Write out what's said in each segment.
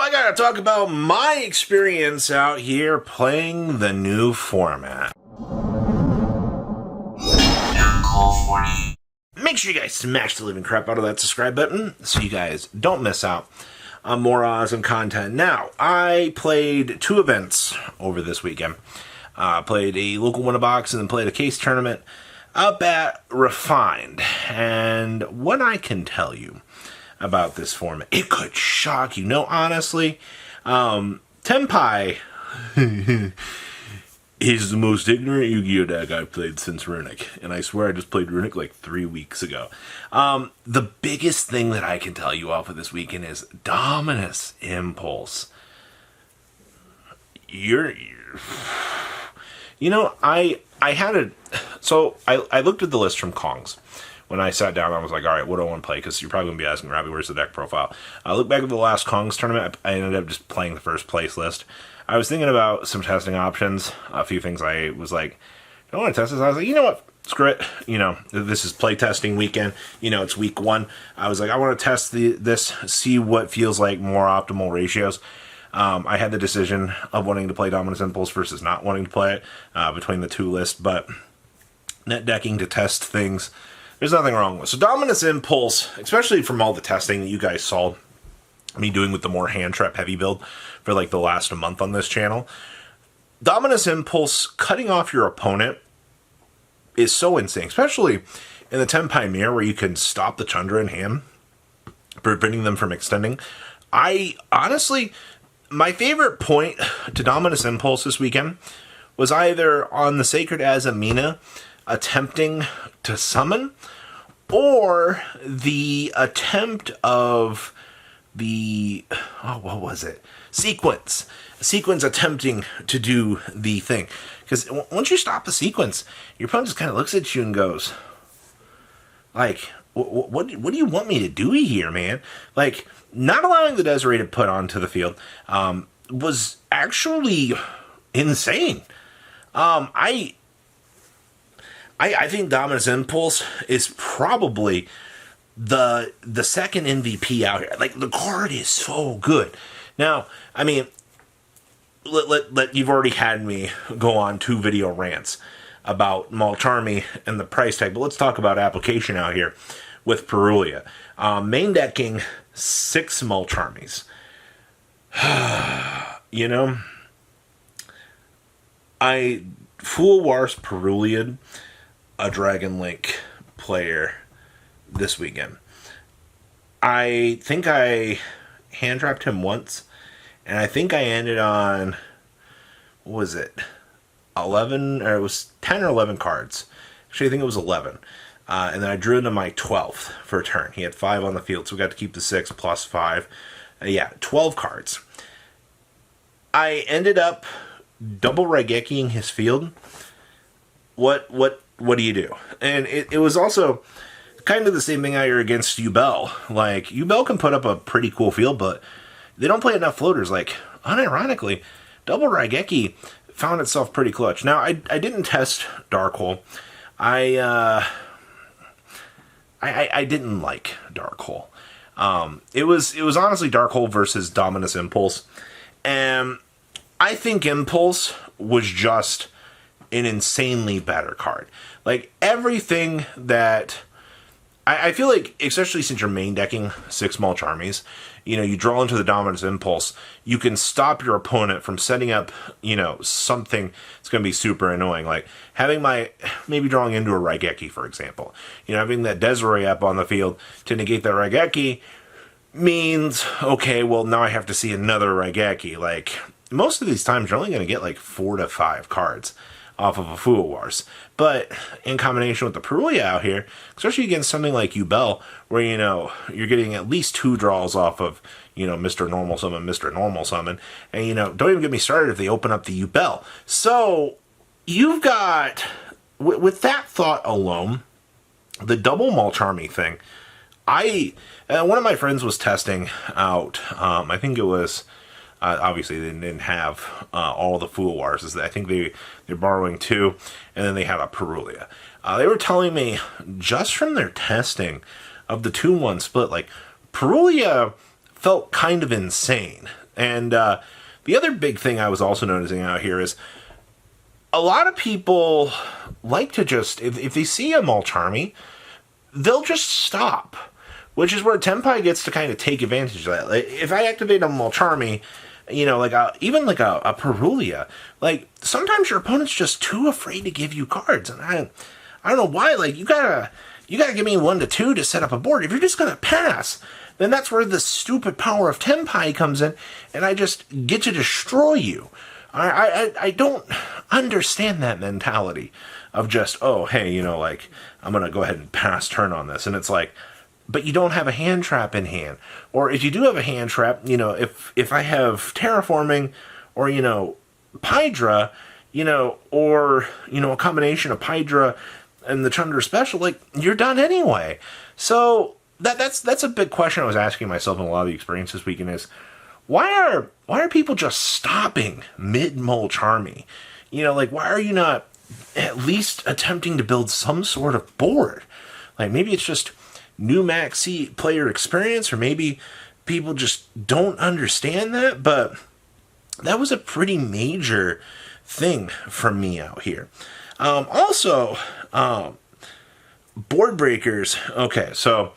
I gotta talk about my experience out here playing the new format. Make sure you guys smash the living crap out of that subscribe button so you guys don't miss out on more awesome content. Now, I played 2 events over this weekend. Played a local win-a-box and then played a case tournament up at Refined. And what I can tell you about this format, it could shock you. No, honestly, Tenpai is the most ignorant Yu-Gi-Oh deck I've played since Runic. And I swear I just played Runic like 3 weeks ago. The biggest thing that I can tell you off of this weekend is Dominus Impulse. I looked at the list from Kongs. When I sat down, I was like, all right, what do I want to play? Because you're probably going to be asking, Robbie, where's the deck profile? I look back at the last Kongs tournament. I ended up just playing the first place list. I was thinking about some testing options. A few things I was like, I don't want to test this. I was like, you know what? Screw it. This is play testing weekend. It's week 1. I was like, I want to test this, see what feels like more optimal ratios. I had the decision of wanting to play Dominus Impulse versus not wanting to play it between the 2 lists, but net decking to test things, there's nothing wrong with it. So Dominus Impulse, especially from all the testing that you guys saw me doing with the more hand trap heavy build for like the last month on this channel, Dominus Impulse cutting off your opponent is so insane, especially in the Tenpai Mirror where you can stop the Chandra in hand, preventing them from extending. My favorite point to Dominus Impulse this weekend was either on the Sacred Azamina attempting to summon, or the attempt of the, what was it? Sequence attempting to do the thing. Because once you stop the sequence, your opponent just kind of looks at you and goes, like, what do you want me to do here, man? Like, not allowing the Desiree to put onto the field was actually insane. I think Dominus Impulse is probably the second MVP out here. Like, the card is so good. Now, I mean, you've already had me go on 2 video rants about Mulcharmy and the price tag, but let's talk about application out here with Perulia. Main decking 6 Mulcharmies. I full Wars Perulia'd a Dragon Link player this weekend. I think I hand trapped him once, and I think I ended on, what was it, 11, or it was 10 or 11 cards. Actually, I think it was 11. And then I drew into my 12th for a turn. He had 5 on the field, so we got to keep the 6 plus 5. 12 cards. I ended up double Raigekiing his field. What do you do? And it was also kind of the same thing out here against Yubel. Like, Yubel can put up a pretty cool field, but they don't play enough floaters. Like, unironically, double Raigeki found itself pretty clutch. Now, I didn't test Dark Hole. I didn't like Dark Hole. It was honestly Dark Hole versus Dominus Impulse. And I think Impulse was just an insanely better card. Like, everything that I feel like, especially since you're main decking 6 Mulcharmies, you draw into the Dominus Impulse, you can stop your opponent from setting up, something that's going to be super annoying. Like, maybe drawing into a Raigeki, for example. Having that Desiree up on the field to negate that Raigeki means, okay, well, now I have to see another Raigeki. Like, most of these times, you're only going to get like 4 to 5 cards off of a Full Wars. But in combination with the Perulia out here, especially against something like Yubel, where, you're getting at least 2 draws off of, Mr. Normal Summon. And, don't even get me started if they open up the Yubel. So, you've got, with that thought alone, the double Mulcharmy thing, one of my friends was testing out, I think it was, obviously they didn't have all the Full Wars. I think they're borrowing 2, and then they have a Perulia. They were telling me, just from their testing of the 2-1 split, like, Perulia felt kind of insane And the other big thing I was also noticing out here is a lot of people like to just, if they see a Mulcharmy, they'll just stop. Which is where Tenpai gets to kind of take advantage of that. Like, if I activate a Mulcharmy, you know, like even like a Perulia, like sometimes your opponent's just too afraid to give you cards, and I don't know why. Like you gotta give me 1 to 2 to set up a board. If you're just gonna pass, then that's where the stupid power of Tenpai comes in, and I just get to destroy you. I don't understand that mentality of just, oh hey, you know, like I'm gonna go ahead and pass turn on this, and it's like, but you don't have a hand trap in hand. Or if you do have a hand trap, you know, if I have Terraforming or, you know, Pydra, you know, or, you know, a combination of Pydra and the Chunder Special, like, you're done anyway. So that's a big question I was asking myself in a lot of the experience this weekend is, why are people just stopping mid-Mulcharmy? You know, like, why are you not at least attempting to build some sort of board? Like, maybe it's just new maxi player experience, or maybe people just don't understand that, but that was a pretty major thing for me out here. Also, board breakers. Okay, so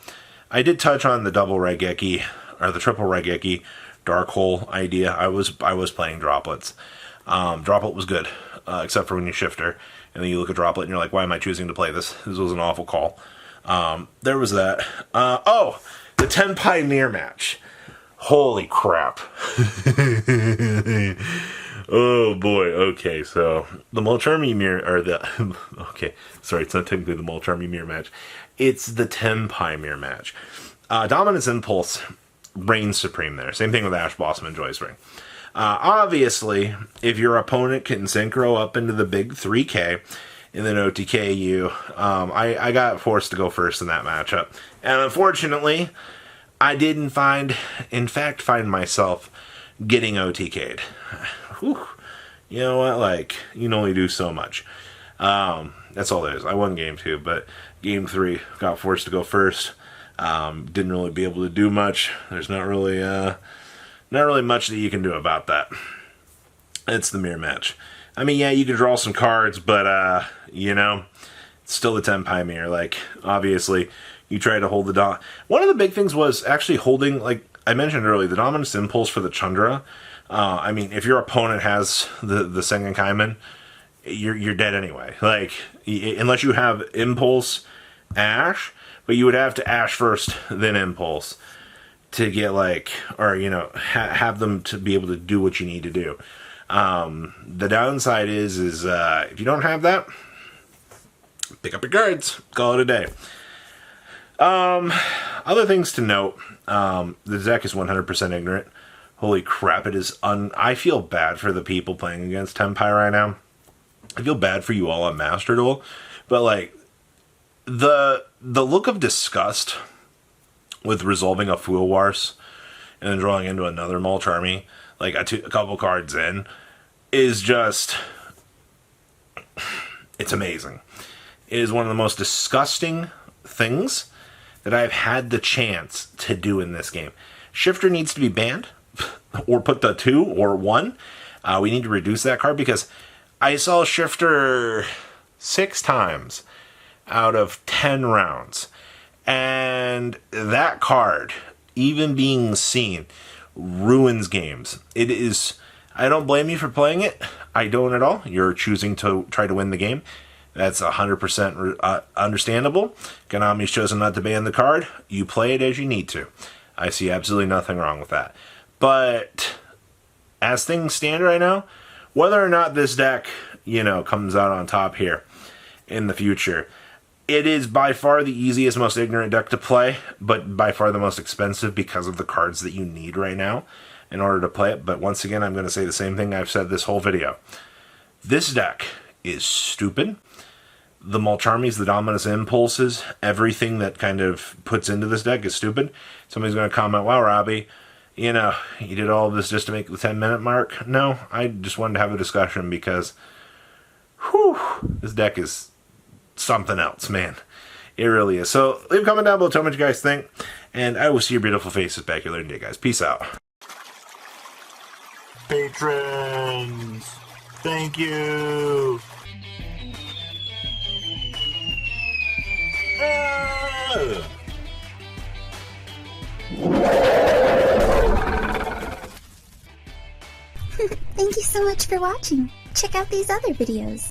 I did touch on the double Raigeki, or the triple Raigeki dark hole idea. I was playing droplets. Droplet was good, except for when you shifter, and then you look at droplet and you're like, why am I choosing to play this? This was an awful call. There was that. Oh, the Tenpai mirror match. Holy crap. Oh boy. Okay, so the Mulcharmy mirror, or the, okay, sorry, it's not technically the Mulcharmy mirror match. It's the Tenpai mirror match. Dominus Impulse reigns supreme there. Same thing with Ash Blossom and Joy's Ring. Obviously, if your opponent can synchro up into the big 3K, and then OTK you, I got forced to go first in that matchup. And unfortunately, I didn't find myself getting OTK'd. Whew. You know what, like, you can only do so much. That's all there is. I won game 2, but game 3, got forced to go first. Didn't really be able to do much. There's not really much that you can do about that. It's the mirror match. I mean, yeah, you can draw some cards, but, you know, it's still the Tenpai mirror. Like, obviously, you try to hold the One of the big things was actually holding, like I mentioned earlier, the Dominus Impulse for the Chundra. I mean, if your opponent has the Sengenkaimen, you're dead anyway. Like, unless you have Impulse, Ash, but you would have to Ash first, then Impulse, to get, like, or, you know, have them to be able to do what you need to do. The downside is if you don't have that, pick up your cards, call it a day. Other things to note, the deck is 100% ignorant. Holy crap, it is I feel bad for the people playing against Tenpai right now. I feel bad for you all on Master Duel, but like, the look of disgust with resolving a Fool Wars and then drawing into another Mulcharmy, like a couple cards in, is just, it's amazing. It is one of the most disgusting things that I've had the chance to do in this game. Shifter needs to be banned, or put to 2 or 1. We need to reduce that card, because I saw Shifter 6 times out of 10 rounds. And that card, even being seen, ruins games. It is, I don't blame you for playing it. I don't at all. You're choosing to try to win the game. That's 100% understandable. Konami's chosen not to ban the card. You play it as you need to. I see absolutely nothing wrong with that. But as things stand right now, whether or not this deck, you know, comes out on top here in the future, it is by far the easiest, most ignorant deck to play, but by far the most expensive because of the cards that you need right now in order to play it. But once again, I'm going to say the same thing I've said this whole video. This deck is stupid. The Mulcharmies, the Dominus Impulses, everything that kind of puts into this deck is stupid. Somebody's going to comment, wow, Robbie, you know, you did all of this just to make the 10-minute mark. No, I just wanted to have a discussion because, whew, this deck is something else, man. It really is. So leave a comment down below, tell me what you guys think, and I will see your beautiful faces back here later today, guys. Peace out. Patrons! Thank you! Thank you so much for watching. Check out these other videos.